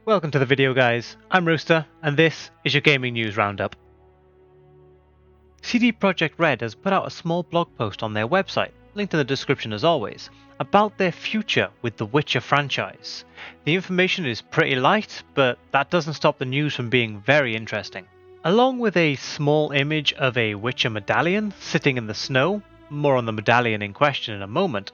Welcome to the video, guys. I'm Rooster, and this is your Gaming News Roundup. CD Projekt Red has put out a small blog post on their website, linked in the description as always, about their future with the Witcher franchise. The information is pretty light, but that doesn't stop the news from being very interesting. Along with a small image of a Witcher medallion sitting in the snow, more on the medallion in question in a moment,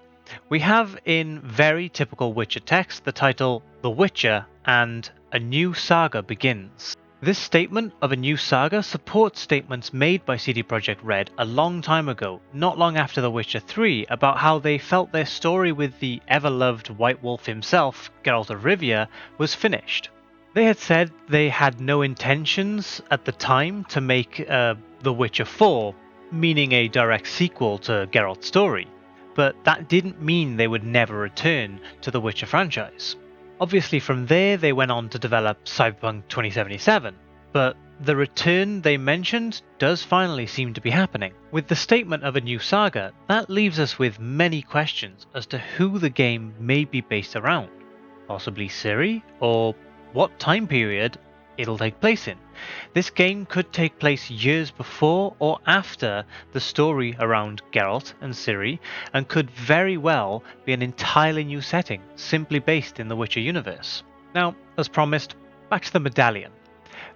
we have in very typical Witcher text the title The Witcher and A New Saga Begins. This statement of a new saga supports statements made by CD Projekt Red a long time ago, not long after The Witcher 3, about how they felt their story with the ever-loved White Wolf himself, Geralt of Rivia, was finished. They had said they had no intentions at the time to make The Witcher 4, meaning a direct sequel to Geralt's story, but that didn't mean they would never return to the Witcher franchise. Obviously from there they went on to develop Cyberpunk 2077, but the return they mentioned does finally seem to be happening. With the statement of a new saga, that leaves us with many questions as to who the game may be based around. Possibly Ciri, or what time period it'll take place in. This game could take place years before or after the story around Geralt and Ciri, and could very well be an entirely new setting, simply based in the Witcher universe. Now, as promised, back to the medallion.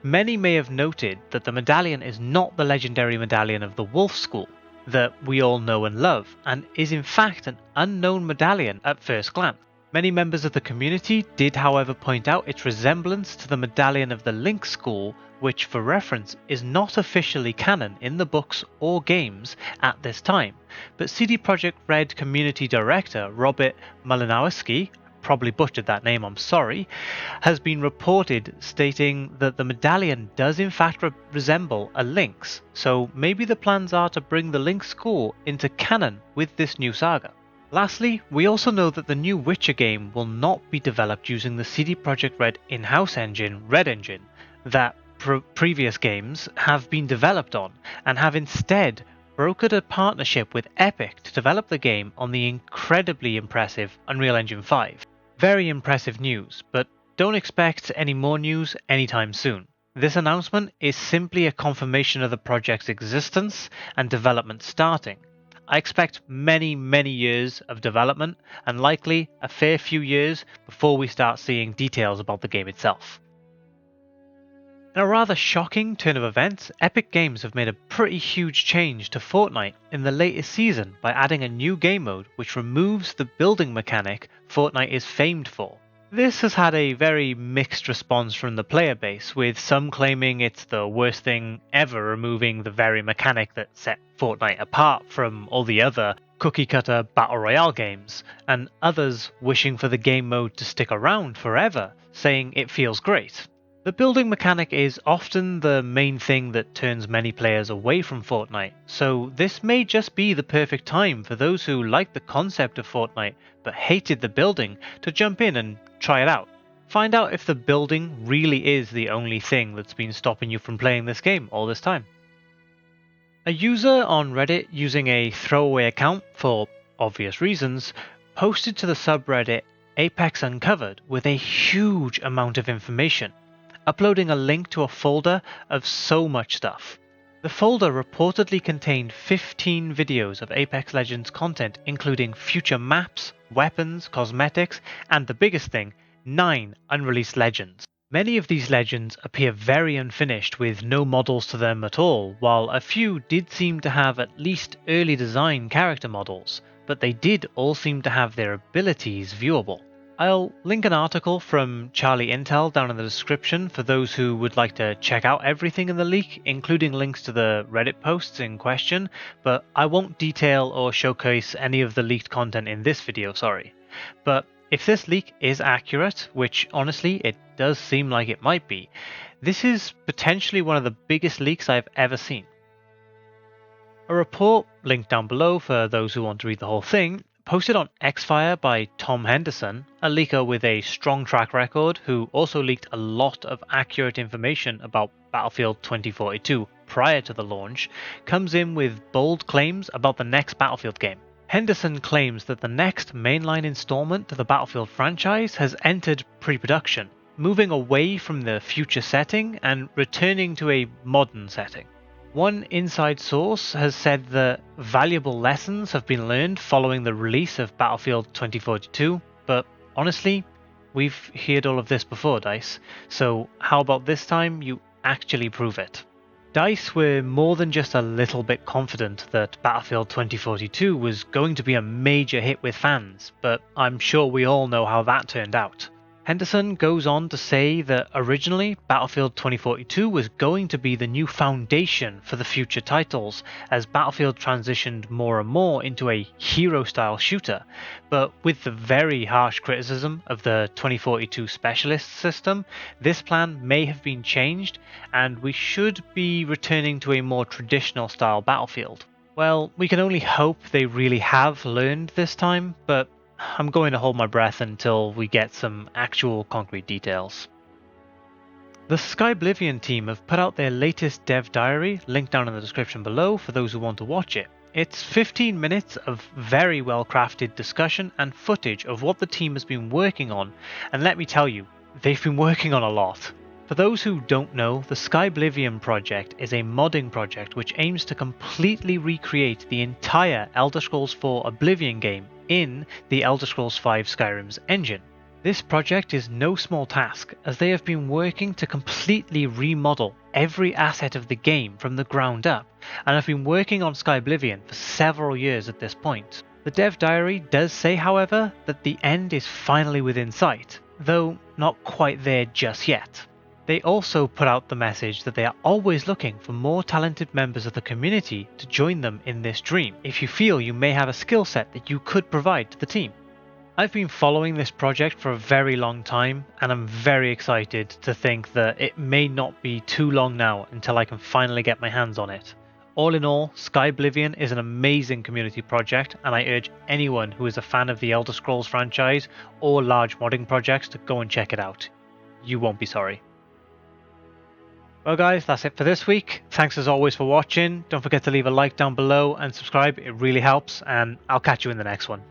Many may have noted that the medallion is not the legendary medallion of the Wolf School that we all know and love, and is in fact an unknown medallion at first glance. Many members of the community did however point out its resemblance to the medallion of the Link School, which for reference is not officially canon in the books or games at this time, but CD Projekt Red community director Robert Malinowski, probably butchered that name, I'm sorry, has been reported stating that the medallion does in fact resemble a Link's, so maybe the plans are to bring the Link School into canon with this new saga. Lastly, we also know that the new Witcher game will not be developed using the CD Projekt Red in-house engine, Red Engine, that previous games have been developed on, and have instead brokered a partnership with Epic to develop the game on the incredibly impressive Unreal Engine 5. Very impressive news, but don't expect any more news anytime soon. This announcement is simply a confirmation of the project's existence and development starting. I expect many years of development, and likely a fair few years before we start seeing details about the game itself. In a rather shocking turn of events, Epic Games have made a pretty huge change to Fortnite in the latest season by adding a new game mode which removes the building mechanic Fortnite is famed for. This has had a very mixed response from the player base, with some claiming it's the worst thing ever, removing the very mechanic that set Fortnite apart from all the other cookie-cutter battle royale games, and others wishing for the game mode to stick around forever, saying it feels great. The building mechanic is often the main thing that turns many players away from Fortnite, so this may just be the perfect time for those who like the concept of Fortnite but hated the building to jump in and try it out. Find out if the building really is the only thing that's been stopping you from playing this game all this time. A user on Reddit using a throwaway account for obvious reasons posted to the subreddit Apex Uncovered with a huge amount of information, uploading a link to a folder of so much stuff. The folder reportedly contained 15 videos of Apex Legends content, including future maps, weapons, cosmetics, and the biggest thing, 9 unreleased legends. Many of these legends appear very unfinished with no models to them at all, while a few did seem to have at least early design character models, but they did all seem to have their abilities viewable. I'll link an article from Charlie Intel down in the description for those who would like to check out everything in the leak, including links to the Reddit posts in question, but I won't detail or showcase any of the leaked content in this video, sorry. But if this leak is accurate, which honestly it does seem like it might be, this is potentially one of the biggest leaks I've ever seen. A report, linked down below for those who want to read the whole thing, posted on Xfire by Tom Henderson, a leaker with a strong track record who also leaked a lot of accurate information about Battlefield 2042 prior to the launch, comes in with bold claims about the next Battlefield game. Henderson claims that the next mainline installment to the Battlefield franchise has entered pre-production, moving away from the future setting and returning to a modern setting. One inside source has said that valuable lessons have been learned following the release of Battlefield 2042, but honestly, we've heard all of this before, DICE, so how about this time you actually prove it? DICE were more than just a little bit confident that Battlefield 2042 was going to be a major hit with fans, but I'm sure we all know how that turned out. Henderson goes on to say that originally Battlefield 2042 was going to be the new foundation for the future titles as Battlefield transitioned more and more into a hero-style shooter, but with the very harsh criticism of the 2042 specialist system, this plan may have been changed and we should be returning to a more traditional style Battlefield. Well, we can only hope they really have learned this time, but I'm going to hold my breath until we get some actual concrete details. The Skyblivion team have put out their latest dev diary, linked down in the description below for those who want to watch it. It's 15 minutes of very well crafted discussion and footage of what the team has been working on, and let me tell you, they've been working on a lot. For those who don't know, the Skyblivium Project is a modding project which aims to completely recreate the entire Elder Scrolls IV Oblivion game in the Elder Scrolls V Skyrim's engine. This project is no small task, as they have been working to completely remodel every asset of the game from the ground up, and have been working on Skyblivion for several years at this point. The dev diary does say, however, that the end is finally within sight, though not quite there just yet. They also put out the message that they are always looking for more talented members of the community to join them in this dream, if you feel you may have a skill set that you could provide to the team. I've been following this project for a very long time, and I'm very excited to think that it may not be too long now until I can finally get my hands on it. All in all, Skyblivion is an amazing community project, and I urge anyone who is a fan of the Elder Scrolls franchise or large modding projects to go and check it out. You won't be sorry. Well guys, that's it for this week. Thanks as always for watching. Don't forget to leave a like down below and subscribe, it really helps, and I'll catch you in the next one.